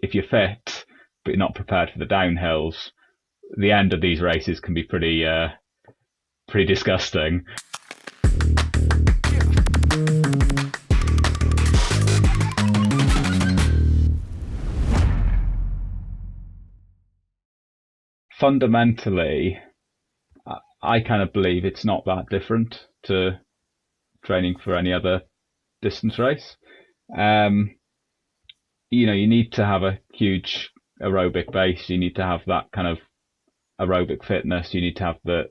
if you're fit but you're not prepared for the downhills, the end of these races can be pretty disgusting. Fundamentally, I kind of believe it's not that different to training for any other distance race. You need to have a huge aerobic base. You need to have that kind of aerobic fitness. You need to have the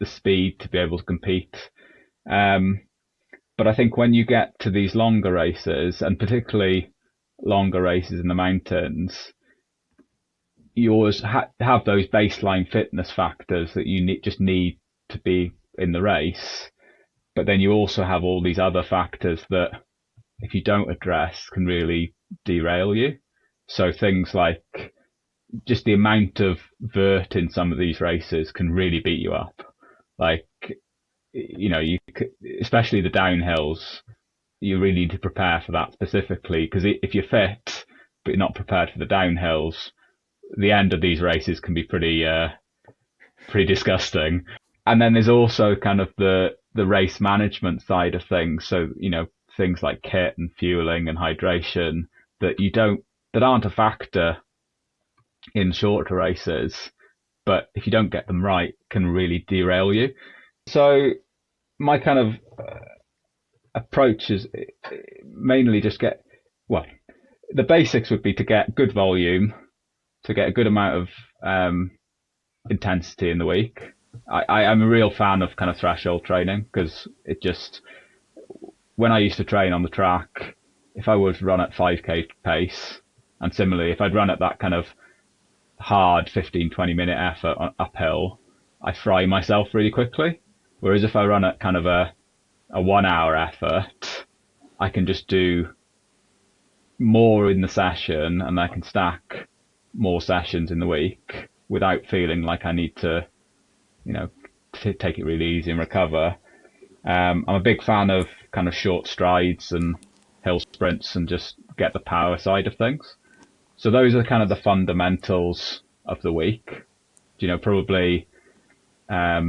speed to be able to compete. But I think when you get to these longer races, and particularly longer races in the mountains, you always have those baseline fitness factors that you just need to be in the race. But then you also have all these other factors that, if you don't address, can really derail you. So things like just the amount of vert in some of these races can really beat you up. Like, especially the downhills, you really need to prepare for that specifically, because if you're fit but you're not prepared for the downhills, the end of these races can be pretty disgusting. And then there's also kind of the race management side of things. So, things like kit and fueling and hydration that aren't a factor in shorter races, but if you don't get them right, can really derail you. So my kind of approach is mainly just the basics would be to get good when to get a good amount of intensity in the week. I'm a real fan of kind of threshold training, because when I used to train on the track, if I was run at 5k pace, and similarly, if I'd run at that kind of hard 15-20 minute effort uphill, I fry myself really quickly. Whereas if I run at kind of a 1 hour effort, I can just do more in the session, and I can stack more sessions in the week without feeling like I need to, take it really easy and recover. I'm a big fan of kind of short strides and hill sprints and just get the power side of things. So those are kind of the fundamentals of the week. Probably, I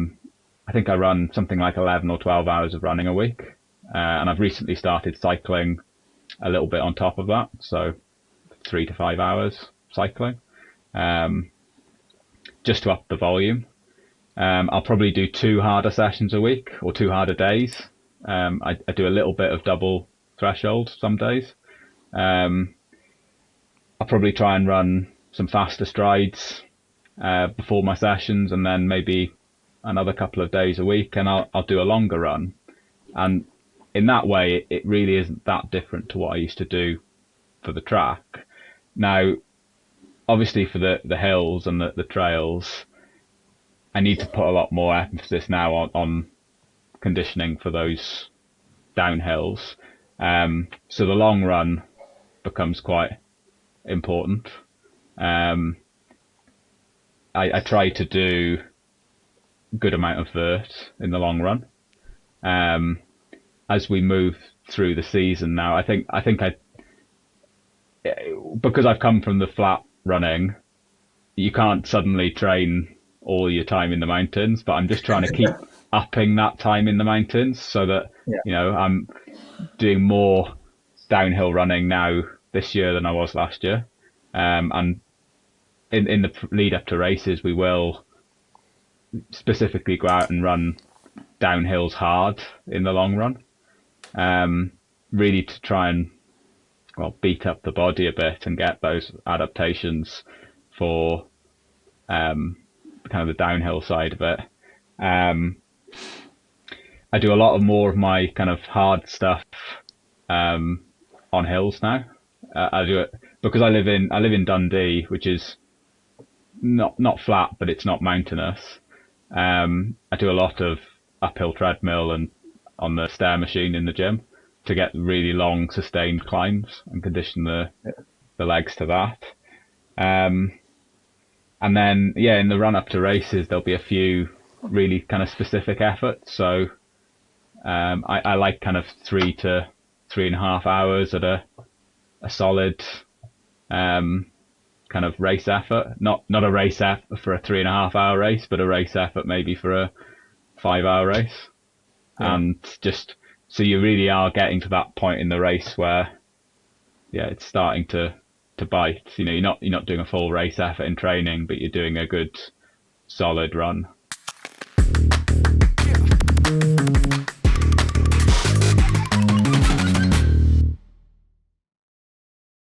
think I run something like 11 or 12 hours of running a week. And I've recently started cycling a little bit on top of that. So 3 to 5 hours cycling, just to up the volume. I'll probably do 2 harder sessions a week, or 2 harder days. I do a little bit of double threshold some days. I'll probably try and run some faster strides before my sessions, and then maybe another couple of days a week, and I'll do a longer run. And in that way, it really isn't that different to what I used to do for the track. Now, obviously for the hills and the trails, I need to put a lot more emphasis now on conditioning for those downhills. So the long run becomes quite important. I try to do a good amount of vert in the long run. As we move through the season now, I think because I've come from the flat running, you can't suddenly train all your time in the mountains, but I'm just trying to keep upping that time in the mountains, so that I'm doing more downhill running now this year than I was last year. And in the lead up to races, we will specifically go out and run downhills hard in the long run, really to try and beat up the body a bit and get those adaptations for kind of the downhill side of it. I do a lot more of my kind of hard stuff on hills now. I do it because I live in Dundee, which is not flat, but it's not mountainous. I do a lot of uphill treadmill and on the stair machine in the gym to get really long sustained climbs and condition the legs to that. And then, in the run up to races, there'll be a few really kind of specific efforts. So I like kind of 3 to 3.5 hours at a solid kind of race effort. Not a race effort for a 3.5 hour race, but a race effort maybe for a 5 hour race. Yeah. And just so you really are getting to that point in the race where, yeah, it's starting to bite. You're not doing a full race effort in training, but you're doing a good solid run.